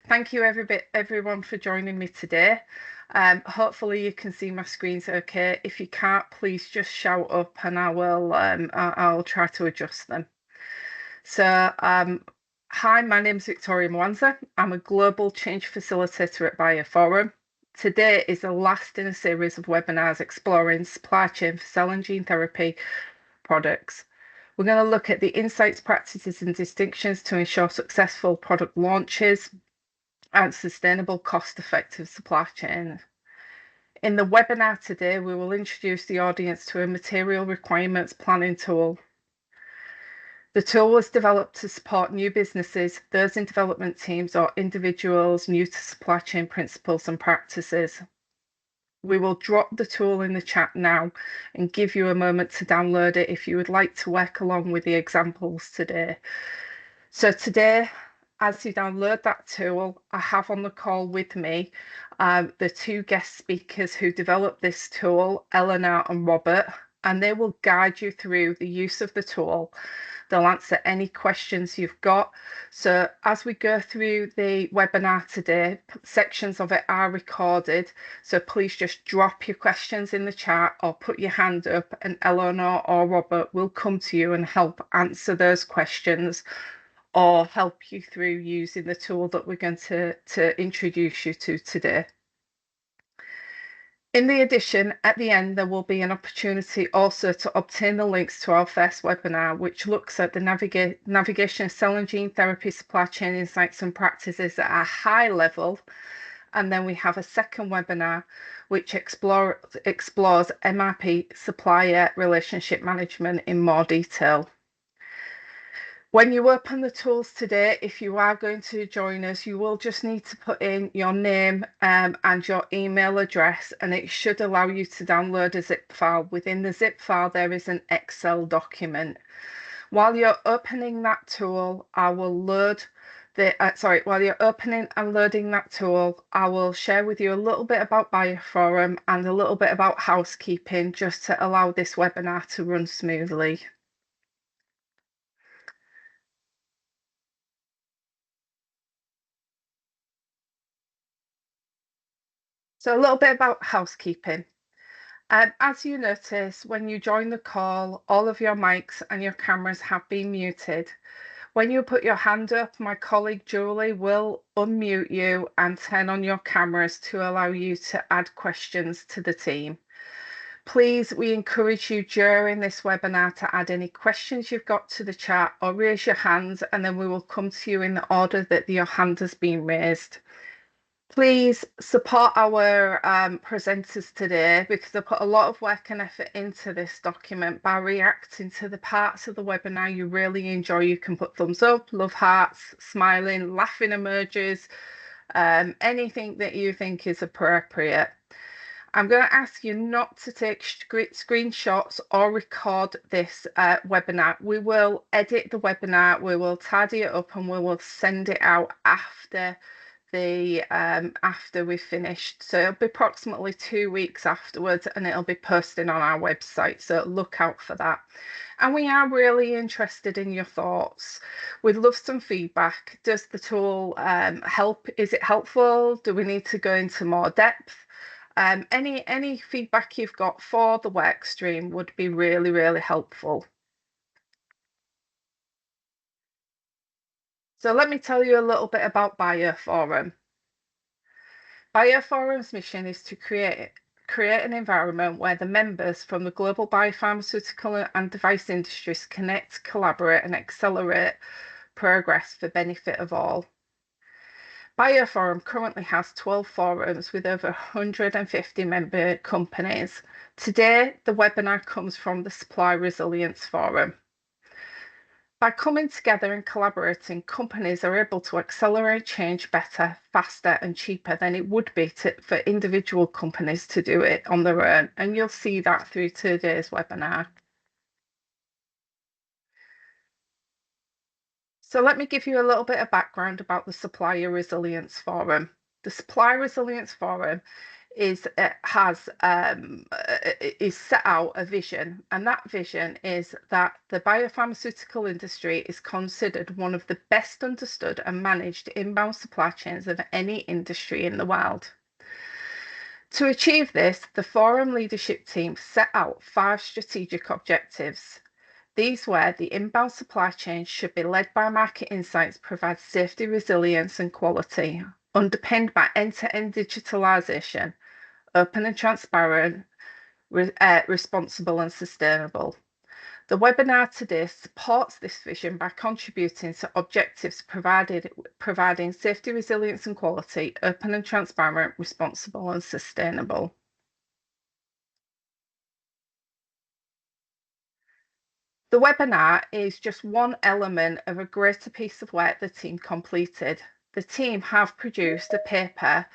Thank you everyone for joining me today. Hopefully you can see my screens okay. If you can't, please just shout up and I'll try to adjust them. Hi, my name's Victoria Mwanza. I'm a global change facilitator at BioPhorum. Today is the last in a series of webinars exploring supply chain for cell and gene therapy products. We're going to look at the insights, practices, and distinctions to ensure successful product launches and sustainable, cost-effective supply chain. In the webinar today, we will introduce the audience to a material requirements planning tool. The tool was developed to support new businesses, those in development teams, or individuals new to supply chain principles and practices. We will drop the tool in the chat now and give you a moment to download it if you would like to work along with the examples today. So today, as you download that tool, I have on the call with me the two guest speakers who developed this tool, Eleanor and Robert, and they will guide you through the use of the tool. They'll answer any questions you've got. So as we go through the webinar today, sections of it are recorded. So please just drop your questions in the chat or put your hand up and Eleanor or Robert will come to you and help answer those questions or help you through using the tool that we're going to introduce you to today. In the addition, at the end, there will be an opportunity also to obtain the links to our first webinar, which looks at the navigation of cell and gene therapy supply chain insights and practices at a high level. And then we have a second webinar, which explores MRP supplier relationship management in more detail. When you open the tools today, if you are going to join us, you will just need to put in your name and your email address, and it should allow you to download a zip file. Within the zip file, there is an Excel document. While you're opening that tool, I will load while you're opening and loading that tool, I will share with you a little bit about BioPhorum and a little bit about housekeeping just to allow this webinar to run smoothly. So a little bit about housekeeping. As you notice, when you join the call, all of your mics and your cameras have been muted. When you put your hand up, my colleague Julie will unmute you and turn on your cameras to allow you to add questions to the team. Please, we encourage you during this webinar to add any questions you've got to the chat or raise your hands, and then we will come to you in the order that your hand has been raised. Please support our presenters today because they put a lot of work and effort into this document by reacting to the parts of the webinar you really enjoy. You can put thumbs up, love hearts, smiling, laughing emojis, anything that you think is appropriate. I'm going to ask you not to take screenshots or record this webinar. We will edit the webinar, we will tidy it up, and we will send it out after we've finished. So it'll be approximately 2 weeks afterwards, and it'll be posted on our website. So look out for that. And we are really interested in your thoughts. We'd love some feedback. Does the tool help? Is it helpful? Do we need to go into more depth? Any feedback you've got for the work stream would be really, really helpful. So let me tell you a little bit about BioPhorum. BioPhorum's mission is to create an environment where the members from the global biopharmaceutical and device industries connect, collaborate, and accelerate progress for benefit of all. BioPhorum currently has 12 forums with over 150 member companies. Today, the webinar comes from the Supply Resilience Forum. By coming together and collaborating, companies are able to accelerate change better, faster, and cheaper than it would be for individual companies to do it on their own. And you'll see that through today's webinar. So let me give you a little bit of background about the Supplier Resilience Forum. The Supply Resilience Forum is set out a vision, and that vision is that the biopharmaceutical industry is considered one of the best understood and managed inbound supply chains of any industry in the world. To achieve this, the Forum leadership team set out 5 strategic objectives. These were: the inbound supply chain should be led by market insights, provide safety, resilience, and quality, underpinned by end-to-end digitalization, open and transparent, responsible and sustainable. The webinar today supports this vision by contributing to objectives providing safety, resilience and quality, open and transparent, responsible and sustainable. The webinar is just one element of a greater piece of work the team completed. The team have produced a paper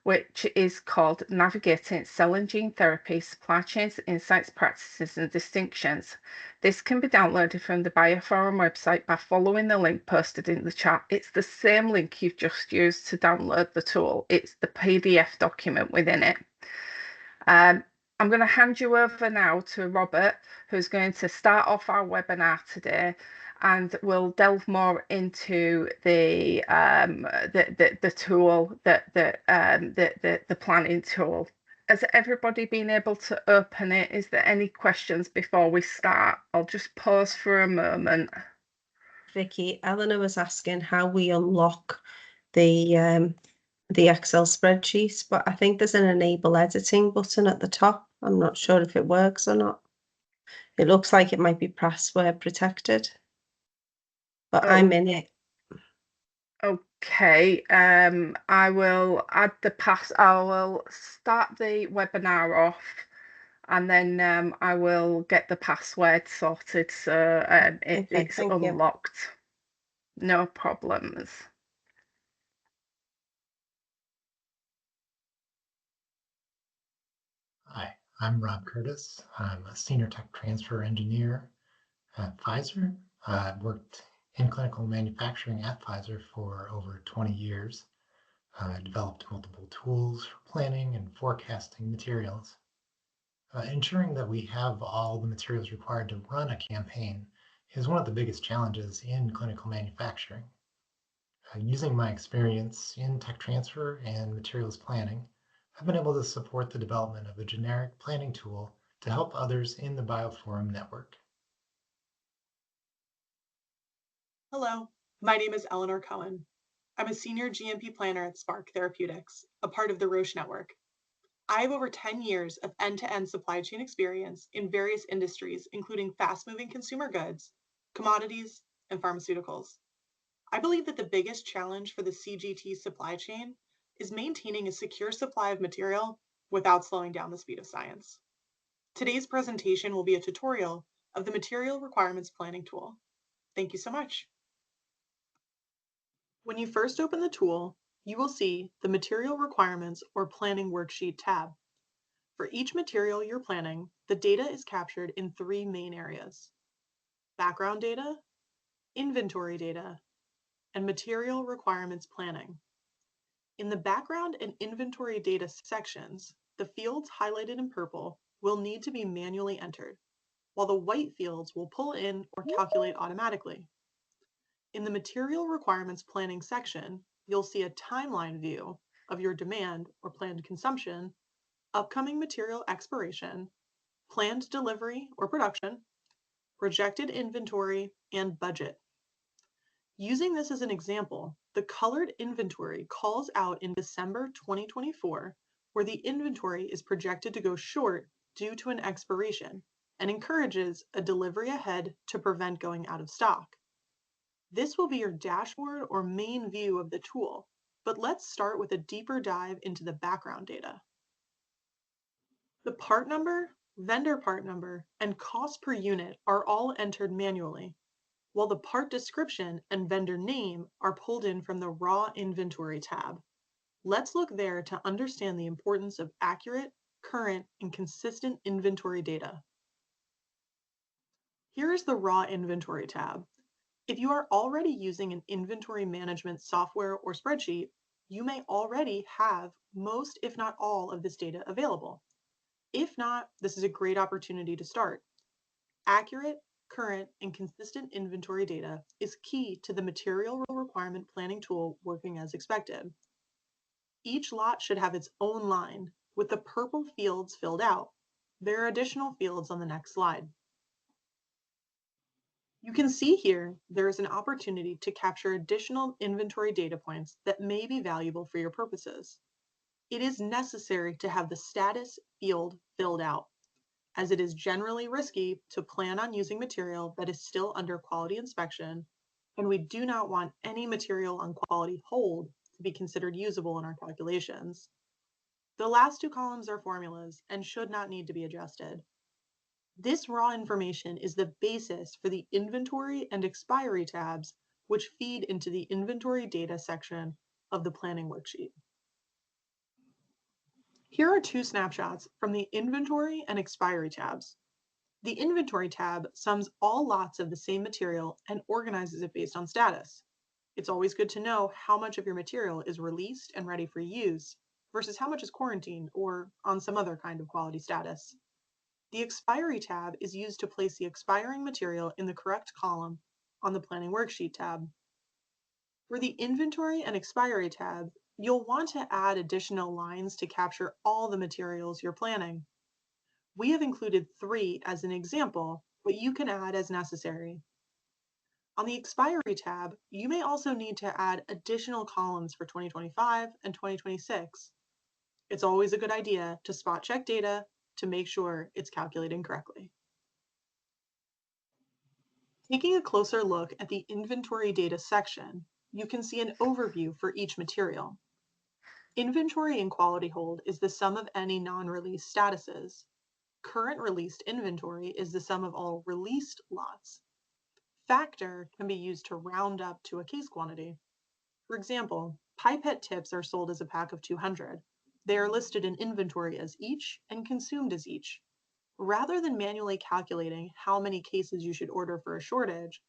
which is called Navigating Cell and Gene Therapy Supply Chains, Insights, Practices and Distinctions. This can be downloaded from the BioPhorum website by following the link posted in the chat. It's the same link you've just used to download the tool. It's the PDF document within it. I'm going to hand you over now to Robert, who's going to start off our webinar today, and we'll delve more into the tool, the planning tool. Has everybody been able to open it? Is there any questions before we start? I'll just pause for a moment. Vicky, Eleanor was asking how we unlock the Excel spreadsheets, but I think there's an enable editing button at the top. I'm not sure if it works or not. It looks like it might be password protected, but I'm in it. Okay, I will add I will start the webinar off, and then I will get the password sorted so it's unlocked. No problems. Hi, I'm Rob Curtis. I'm a senior tech transfer engineer at Pfizer. I've worked in clinical manufacturing at Pfizer for over 20 years. I developed multiple tools for planning and forecasting materials. Ensuring that we have all the materials required to run a campaign is one of the biggest challenges in clinical manufacturing. Using my experience in tech transfer and materials planning, I've been able to support the development of a generic planning tool to help others in the BioPhorum network. Hello, my name is Eleanor Cohen. I'm a senior GMP planner at Spark Therapeutics, a part of the Roche network. I have over 10 years of end-to-end supply chain experience in various industries, including fast-moving consumer goods, commodities, and pharmaceuticals. I believe that the biggest challenge for the CGT supply chain is maintaining a secure supply of material without slowing down the speed of science. Today's presentation will be a tutorial of the Material Requirements Planning tool. Thank you so much. When you first open the tool, you will see the Material Requirements or Planning Worksheet tab. For each material you're planning, the data is captured in 3 main areas: background data, inventory data, and material requirements planning. In the background and inventory data sections, the fields highlighted in purple will need to be manually entered, while the white fields will pull in or calculate automatically. In the material requirements planning section, you'll see a timeline view of your demand or planned consumption, upcoming material expiration, planned delivery or production, projected inventory, and budget. Using this as an example, the colored inventory calls out in December 2024, where the inventory is projected to go short due to an expiration and encourages a delivery ahead to prevent going out of stock. This will be your dashboard or main view of the tool, but let's start with a deeper dive into the background data. The part number, vendor part number, and cost per unit are all entered manually, while the part description and vendor name are pulled in from the raw inventory tab. Let's look there to understand the importance of accurate, current, and consistent inventory data. Here is the raw inventory tab. If you are already using an inventory management software or spreadsheet, You may already have most, if not all, of this data available. If not, this is a great opportunity to start. Accurate, current, and consistent inventory data is key to the material requirement planning tool working as expected. Each lot should have its own line, with the purple fields filled out. There are additional fields on the next slide. You can see here there is an opportunity to capture additional inventory data points that may be valuable for your purposes. It is necessary to have the status field filled out, as it is generally risky to plan on using material that is still under quality inspection, and we do not want any material on quality hold to be considered usable in our calculations. The last two columns are formulas and should not need to be adjusted. This raw information is the basis for the inventory and expiry tabs, which feed into the inventory data section of the planning worksheet. Here are two snapshots from the inventory and expiry tabs. The inventory tab sums all lots of the same material and organizes it based on status. It's always good to know how much of your material is released and ready for use versus how much is quarantined or on some other kind of quality status. The expiry tab is used to place the expiring material in the correct column on the planning worksheet tab. For the inventory and expiry tab, you'll want to add additional lines to capture all the materials you're planning. We have included 3 as an example, but you can add as necessary. On the expiry tab, you may also need to add additional columns for 2025 and 2026. It's always a good idea to spot check data to make sure it's calculating correctly. Taking a closer look at the inventory data section, you can see an overview for each material. Inventory and quality hold is the sum of any non-release statuses. Current released inventory is the sum of all released lots. Factor can be used to round up to a case quantity. For example, pipette tips are sold as a pack of 200. They are listed in inventory as each and consumed as each. Rather than manually calculating how many cases you should order for a shortage,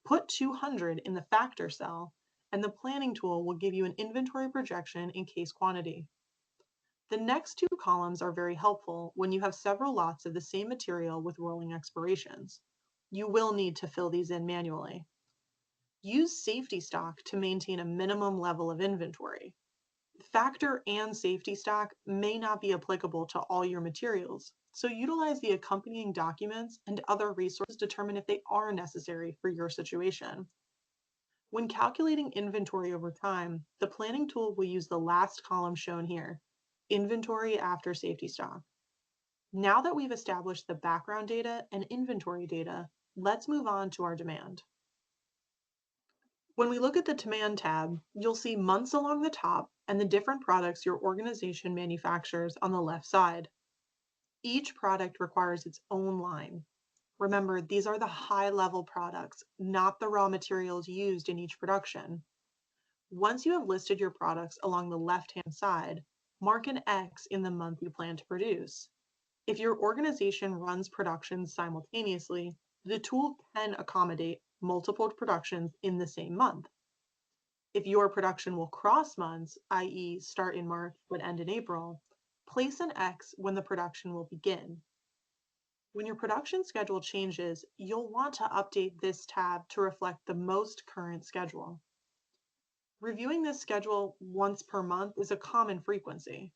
put 200 in the factor cell, and the planning tool will give you an inventory projection in case quantity. The next 2 columns are very helpful when you have several lots of the same material with rolling expirations. You will need to fill these in manually. Use safety stock to maintain a minimum level of inventory. Factor and safety stock may not be applicable to all your materials, so utilize the accompanying documents and other resources to determine if they are necessary for your situation. When calculating inventory over time, the planning tool will use the last column shown here, inventory after safety stock. Now that we've established the background data and inventory data, let's move on to our demand. When we look at the demand tab, you'll see months along the top and the different products your organization manufactures on the left side. Each product requires its own line. Remember, these are the high-level products, not the raw materials used in each production. Once you have listed your products along the left-hand side, mark an X in the month you plan to produce. If your organization runs productions simultaneously, the tool can accommodate multiple productions in the same month. If your production will cross months, i.e. start in March but end in April, place an X when the production will begin. When your production schedule changes, you'll want to update this tab to reflect the most current schedule. Reviewing this schedule once per month is a common frequency.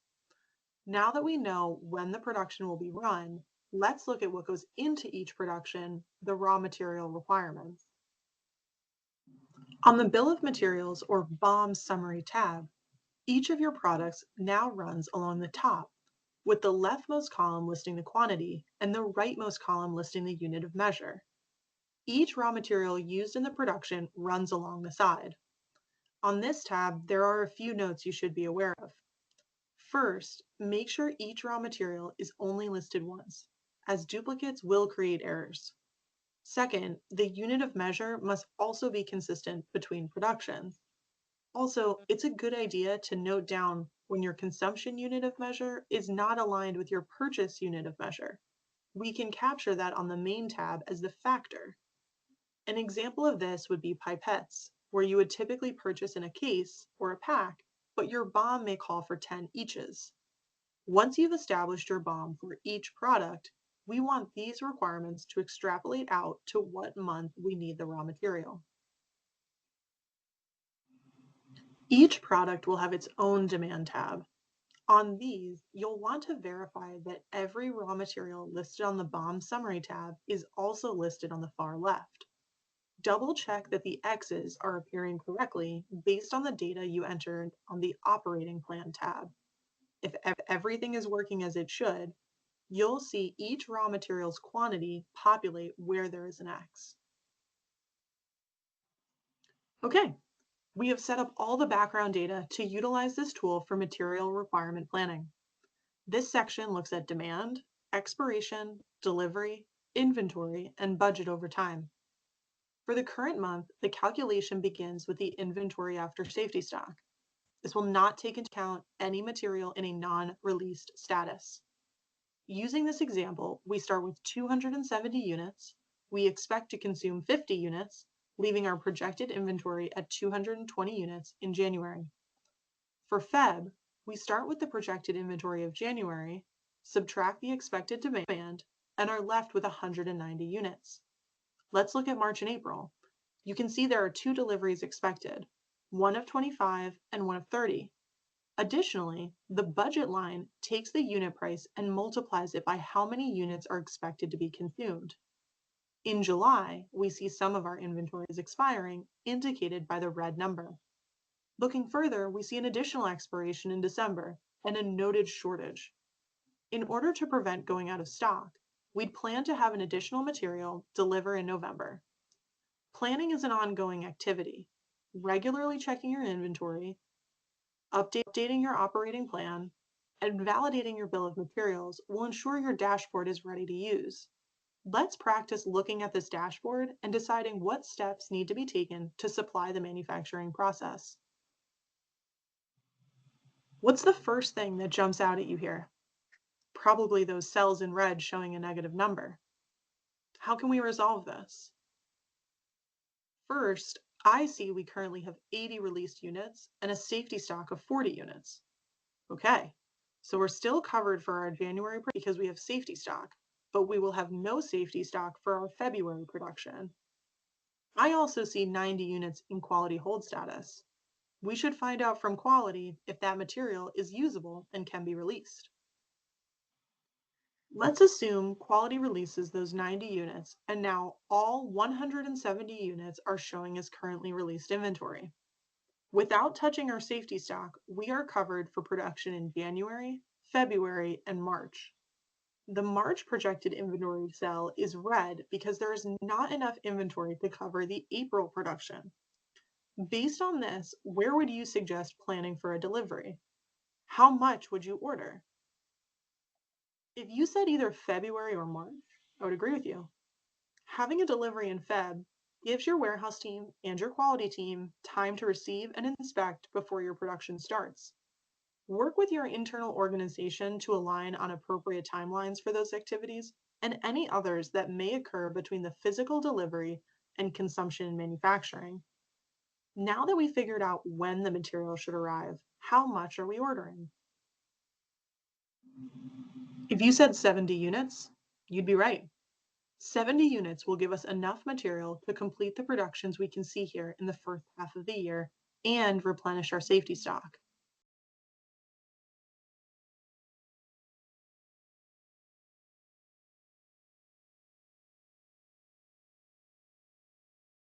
Now that we know when the production will be run, let's look at what goes into each production, the raw material requirements. On the Bill of Materials or BOM Summary tab, each of your products now runs along the top, with the leftmost column listing the quantity and the rightmost column listing the unit of measure. Each raw material used in the production runs along the side. On this tab, there are a few notes you should be aware of. First, make sure each raw material is only listed once, as duplicates will create errors. Second, the unit of measure must also be consistent between productions. Also, it's a good idea to note down when your consumption unit of measure is not aligned with your purchase unit of measure. We can capture that on the main tab as the factor. An example of this would be pipettes, where you would typically purchase in a case or a pack, but your BOM may call for 10 eaches. Once you've established your BOM for each product, we want these requirements to extrapolate out to what month we need the raw material. Each product will have its own demand tab. On these, you'll want to verify that every raw material listed on the BOM summary tab is also listed on the far left. Double check that the X's are appearing correctly based on the data you entered on the operating plan tab. If everything is working as it should, you'll see each raw material's quantity populate where there is an X. Okay, we have set up all the background data to utilize this tool for material requirement planning. This section looks at demand, expiration, delivery, inventory, and budget over time. For the current month, the calculation begins with the inventory after safety stock. This will not take into account any material in a non-released status. Using this example, we start with 270 units. We expect to consume 50 units, leaving our projected inventory at 220 units in January. For Feb, we start with the projected inventory of January, subtract the expected demand, and are left with 190 units. Let's look at March and April. You can see there are 2 deliveries expected, one of 25 and one of 30. Additionally, the budget line takes the unit price and multiplies it by how many units are expected to be consumed. In July, we see some of our inventories expiring, indicated by the red number. Looking further, we see an additional expiration in December and a noted shortage. In order to prevent going out of stock, we'd plan to have an additional material deliver in November. Planning is an ongoing activity. Regularly checking your inventory, updating your operating plan, and validating your bill of materials will ensure your dashboard is ready to use. Let's practice looking at this dashboard and deciding what steps need to be taken to supply the manufacturing process. What's the first thing that jumps out at you here? Probably those cells in red showing a negative number. How can we resolve this? First, I see we currently have 80 released units and a safety stock of 40 units. Okay, so we're still covered for our January because we have safety stock, but we will have no safety stock for our February production. I also see 90 units in quality hold status. We should find out from quality if that material is usable and can be released. Let's assume quality releases those 90 units, and now all 170 units are showing as currently released inventory. Without touching our safety stock, we are covered for production in January, February, and March. The March projected inventory cell is red because there is not enough inventory to cover the April production. Based on this, where would you suggest planning for a delivery? How much would you order? If you said either February or March, I would agree with you. Having a delivery in Feb gives your warehouse team and your quality team time to receive and inspect before your production starts. Work with your internal organization to align on appropriate timelines for those activities and any others that may occur between the physical delivery and consumption and manufacturing. Now that we figured out when the material should arrive, how much are we ordering? If you said 70 units, you'd be right. 70 units will give us enough material to complete the productions we can see here in the first half of the year and replenish our safety stock.